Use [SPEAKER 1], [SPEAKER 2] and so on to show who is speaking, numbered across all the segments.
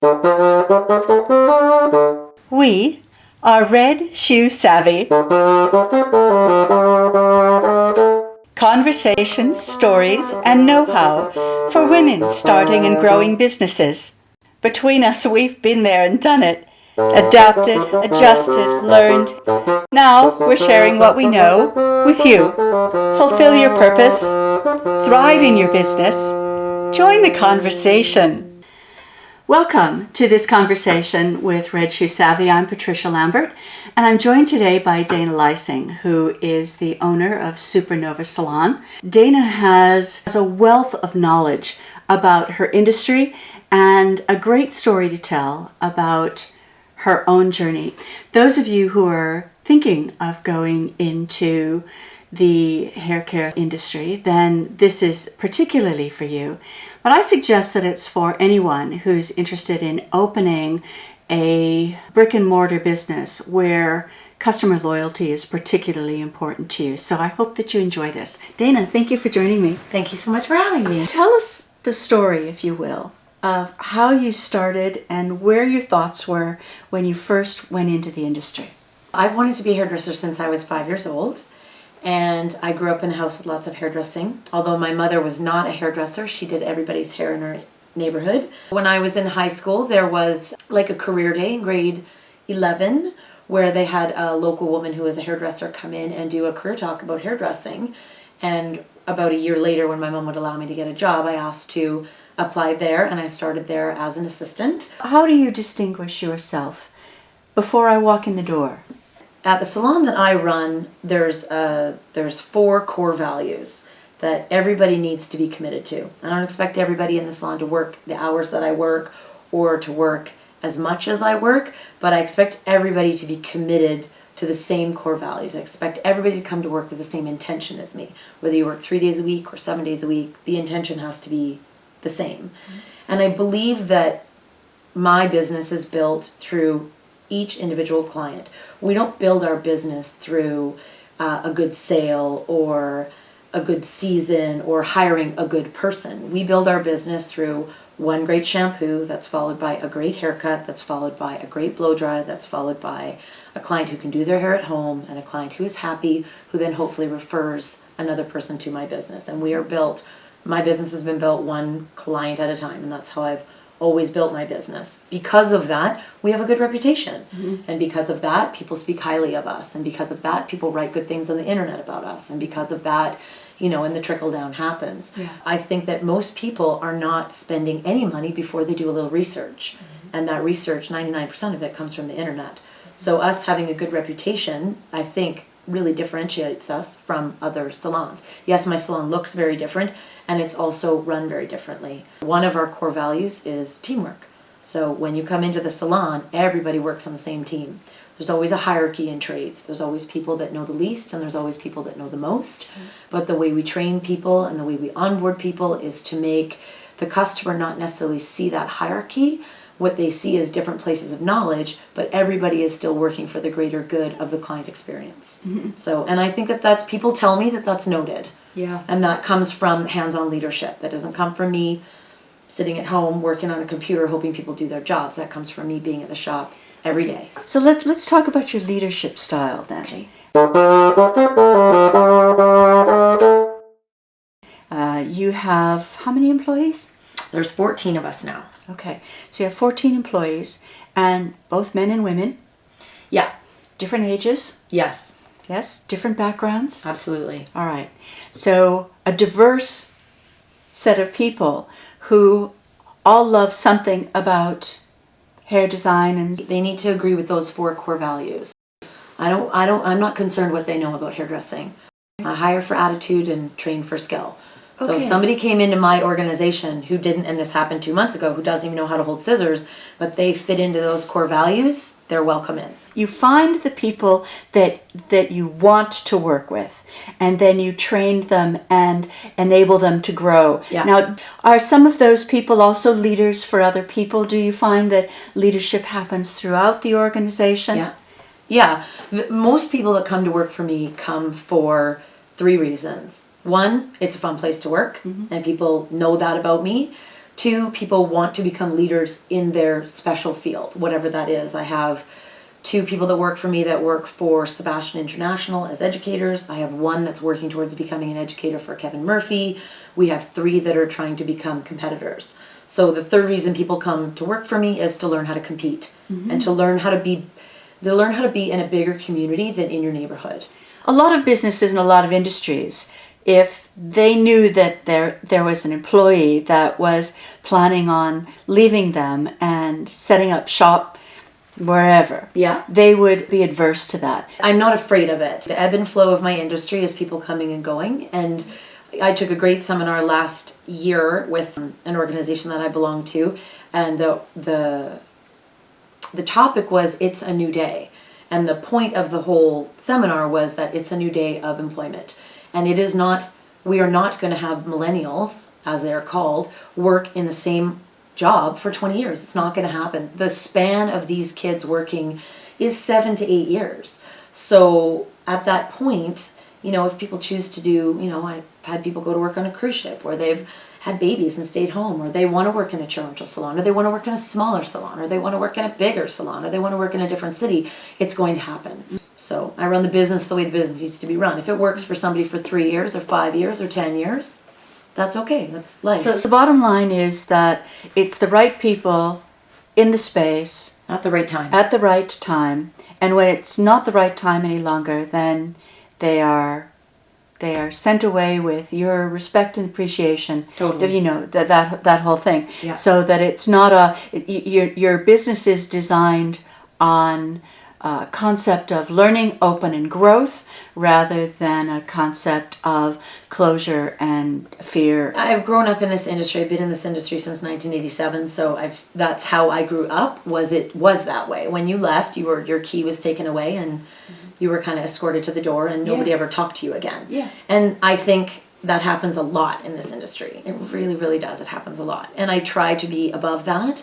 [SPEAKER 1] We are Red Shoe Savvy. Conversations, stories, and know-how for women starting and growing businesses. Between us, we've been there and done it. Adapted, adjusted, learned. Now we're sharing what we know with you. Fulfill your purpose. Thrive in your business. Join the conversation. Welcome to this conversation with Red Shoe Savvy. I'm Patricia Lambert, and I'm joined today by Dana Lyseng, who is the owner of Supernova Salon. Dana has a wealth of knowledge about her industry and a great story to tell about her own journey. Those of you who are thinking of going into the hair care industry, then this is particularly for you. But I suggest that it's for anyone who's interested in opening a brick and mortar business where customer loyalty is particularly important to you. So I hope that you enjoy this. Dana, thank you for joining me.
[SPEAKER 2] Thank you so much for having me.
[SPEAKER 1] Tell us the story, if you will, of how you started and where your thoughts were when you first went into the industry.
[SPEAKER 2] I've wanted to be a hairdresser since I was 5 years old. And I grew up in a house with lots of hairdressing. Although my mother was not a hairdresser, she did everybody's hair in her neighborhood. When I was in high school, there was like a career day in grade 11 where they had a local woman who was a hairdresser come in and do a career talk about hairdressing. And about a year later, when my mom would allow me to get a job, I asked to apply there, and I started there as an assistant.
[SPEAKER 1] How do you distinguish yourself before I walk in the door?
[SPEAKER 2] At the salon that I run, there's 4 core values that everybody needs to be committed to. I don't expect everybody in the salon to work the hours that I work or to work as much as I work, but I expect everybody to be committed to the same core values. I expect everybody to come to work with the same intention as me. Whether you work 3 days a week or 7 days a week, the intention has to be the same. And I believe that my business is built through each individual client. We don't build our business through a good sale or a good season or hiring a good person. We build our business through one great shampoo that's followed by a great haircut, that's followed by a great blow dry, that's followed by a client who can do their hair at home, and a client who is happy, who then hopefully refers another person to my business. And my business has been built one client at a time, and that's how I've always built my business. Because of that, we have a good reputation. Mm-hmm. And because of that, people speak highly of us. And because of that, people write good things on the internet about us. And because of that, and the trickle down happens. Yeah. I think that most people are not spending any money before they do a little research. Mm-hmm. And that research, 99% of it comes from the internet. Mm-hmm. So us having a good reputation, I think, really differentiates us from other salons. Yes, my salon looks very different, and it's also run very differently. One of our core values is teamwork. So when you come into the salon, everybody works on the same team. There's always a hierarchy in trades. There's always people that know the least, and there's always people that know the most. Mm-hmm. But the way we train people and the way we onboard people is to make the customer not necessarily see that hierarchy. What they see is different places of knowledge, but everybody is still working for the greater good of the client experience. Mm-hmm. So, and I think that people tell me that that's noted. Yeah. And that comes from hands-on leadership. That doesn't come from me sitting at home working on a computer hoping people do their jobs. That comes from me being at the shop every day.
[SPEAKER 1] So let's talk about your leadership style then.
[SPEAKER 2] Okay.
[SPEAKER 1] You have how many employees?
[SPEAKER 2] There's 14 of us now.
[SPEAKER 1] Okay, so you have 14 employees, and both men and women?
[SPEAKER 2] Yeah.
[SPEAKER 1] Different ages?
[SPEAKER 2] Yes.
[SPEAKER 1] Yes, different backgrounds?
[SPEAKER 2] Absolutely.
[SPEAKER 1] All right. So a diverse set of people who all love something about hair design, and
[SPEAKER 2] they need to agree with those 4 core values. I'm not concerned what they know about hairdressing. I hire for attitude and train for skill. So if somebody came into my organization who didn't, and this happened 2 months ago, who doesn't even know how to hold scissors, but they fit into those core values, they're welcome in.
[SPEAKER 1] You find the people that you want to work with, and then you train them and enable them to grow. Yeah. Now, are some of those people also leaders for other people? Do you find that leadership happens throughout the organization?
[SPEAKER 2] Yeah. Yeah. Most people that come to work for me come for 3 reasons. One, it's a fun place to work, and people know that about me. 2, people want to become leaders in their special field, whatever that is. I have 2 people that work for me that work for Sebastian International as educators. I have 1 that's working towards becoming an educator for Kevin Murphy. We have 3 that are trying to become competitors. So the third reason people come to work for me is to learn how to compete and to learn how to be in a bigger community than in your neighborhood.
[SPEAKER 1] A lot of businesses and a lot of industries, if they knew that there was an employee that was planning on leaving them and setting up shop wherever, they would be adverse to that.
[SPEAKER 2] I'm not afraid of it. The ebb and flow of my industry is people coming and going, and I took a great seminar last year with an organization that I belong to, and the topic was It's a New Day. And the point of the whole seminar was that it's a new day of employment. And it is not, we are not going to have millennials, as they're called, work in the same job for 20 years. It's not going to happen. The span of these kids working is 7 to 8 years. So at that point, if people choose to do, I've had people go to work on a cruise ship, or they've had babies and stayed home, or they want to work in a chair rental salon, or they want to work in a smaller salon, or they want to work in a bigger salon, or they want to work in a different city, it's going to happen. So I run the business the way the business needs to be run. If it works for somebody for 3 years or 5 years or 10 years, that's okay. That's life.
[SPEAKER 1] So the bottom line is that it's the right people in the space
[SPEAKER 2] at the right time.
[SPEAKER 1] At the right time. And when it's not the right time any longer, then they are sent away with your respect and appreciation.
[SPEAKER 2] Totally.
[SPEAKER 1] That whole thing.
[SPEAKER 2] Yeah.
[SPEAKER 1] So that it's not your business is designed on a concept of learning, open, and growth, rather than a concept of closure and fear.
[SPEAKER 2] I've grown up in this industry. I've been in this industry since 1987, so that's how I grew up. Was that way? When you left, your key was taken away, and you were kind of escorted to the door, and nobody ever talked to you again.
[SPEAKER 1] Yeah.
[SPEAKER 2] And I think that happens a lot in this industry. It really, really does. It happens a lot. And I try to be above that.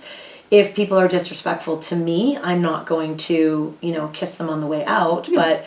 [SPEAKER 2] If people are disrespectful to me, I'm not going to, kiss them on the way out. Yeah. But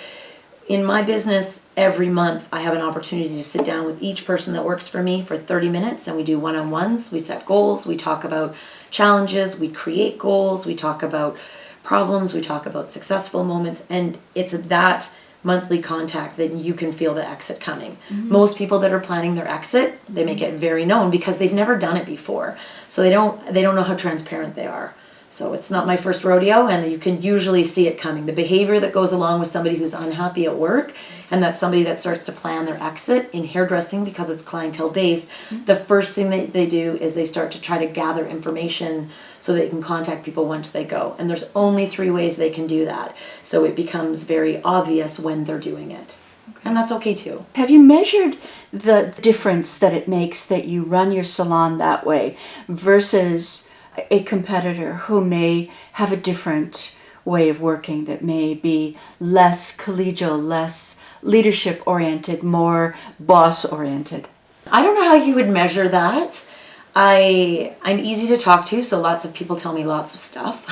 [SPEAKER 2] in my business, every month I have an opportunity to sit down with each person that works for me for 30 minutes, and we do one-on-ones. We set goals. We talk about challenges. We create goals. We talk about problems, we talk about successful moments, and it's that monthly contact that you can feel the exit coming. Mm-hmm. Most people that are planning their exit, they make it very known because they've never done it before. So they don't know how transparent they are. So it's not my first rodeo, and you can usually see it coming. The behavior that goes along with somebody who's unhappy at work, and that's somebody that starts to plan their exit in hairdressing because it's clientele based. Mm-hmm. The first thing they do is they start to try to gather information so they can contact people once they go. And there's only 3 ways they can do that. So it becomes very obvious when they're doing it. Okay. And that's okay too.
[SPEAKER 1] Have you measured the difference that it makes that you run your salon that way versus a competitor who may have a different way of working that may be less collegial, less leadership oriented, more boss oriented?
[SPEAKER 2] I don't know how you would measure that. I'm easy to talk to, so lots of people tell me lots of stuff.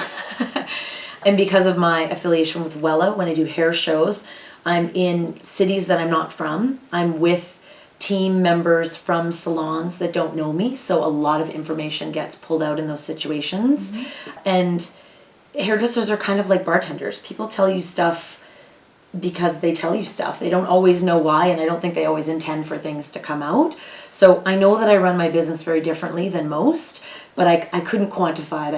[SPEAKER 2] And because of my affiliation with Wella, when I do hair shows, I'm in cities that I'm not from. I'm with team members from salons that don't know me, so a lot of information gets pulled out in those situations. Mm-hmm. And hairdressers are kind of like bartenders. People tell you stuff because they tell you stuff. They don't always know why, and I don't think they always intend for things to come out. So I know that I run my business very differently than most, but I couldn't quantify it.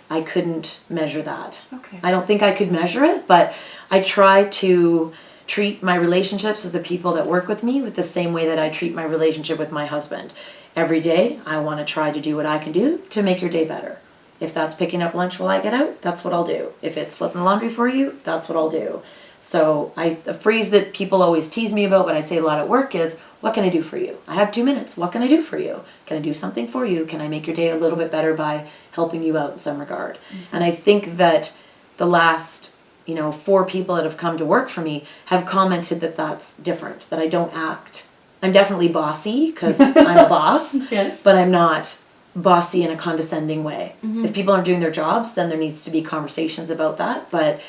[SPEAKER 2] I couldn't measure that.
[SPEAKER 1] Okay.
[SPEAKER 2] I don't think I could measure it, but I try to treat my relationships with the people that work with me with the same way that I treat my relationship with my husband. Every day, I want to try to do what I can do to make your day better. If that's picking up lunch while I get out, that's what I'll do. If it's flipping the laundry for you, that's what I'll do. So a phrase that people always tease me about when I say a lot at work is, what can I do for you? I have 2 minutes. What can I do for you? Can I do something for you? Can I make your day a little bit better by helping you out in some regard? Mm-hmm. And I think that the last 4 people that have come to work for me have commented that that's different, that I don't act. I'm definitely bossy because I'm a boss,
[SPEAKER 1] yes,
[SPEAKER 2] but I'm not bossy in a condescending way.
[SPEAKER 1] Mm-hmm.
[SPEAKER 2] If people aren't doing their jobs, then there needs to be conversations about that, but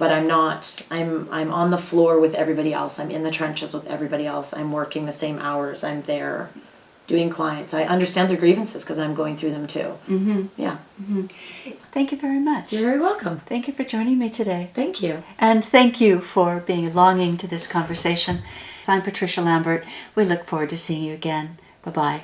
[SPEAKER 2] I'm not. I'm on the floor with everybody else. I'm in the trenches with everybody else. I'm working the same hours. I'm there. doing clients. I understand their grievances because I'm going through them too. Yeah.
[SPEAKER 1] Thank you very much.
[SPEAKER 2] You're very welcome.
[SPEAKER 1] Thank you for joining me today.
[SPEAKER 2] Thank you.
[SPEAKER 1] And thank you for belonging to this conversation. I'm Patricia Lambert. We look forward to seeing you again. Bye-bye.